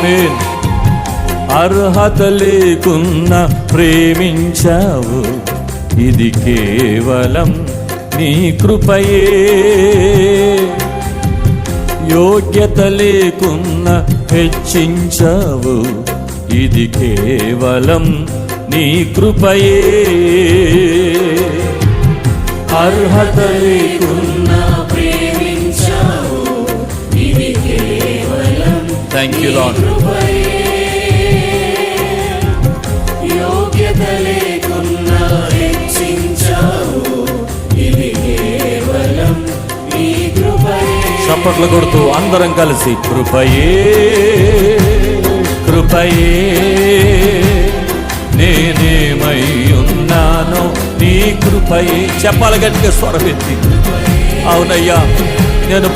ఆమేన్. అర్హత లేకున్నా ప్రేమించావు, ఇది కేవలం నీ కృపయే. యోగ్యత లేకున్నా హెచ్చించావు, ఇది కేవలం నీ కృపయే. అర్హత లేకున్నా ప్రేమించావు, ఇది కేవలం థ్యాంక్ యూ లార్డ్. యోగ్యత లేకున్నా హెచ్చించావు, ఇది కేవలం నీ కృపయే. చప్పట్లు కొడుతూ అందరం కలిసి కృపయే కృపయే, నేనేమై ఉన్నానో నీ కృపయే. చెప్పాలి గట్టిగా స్వరమెత్తి. అవునయ్యా, నేను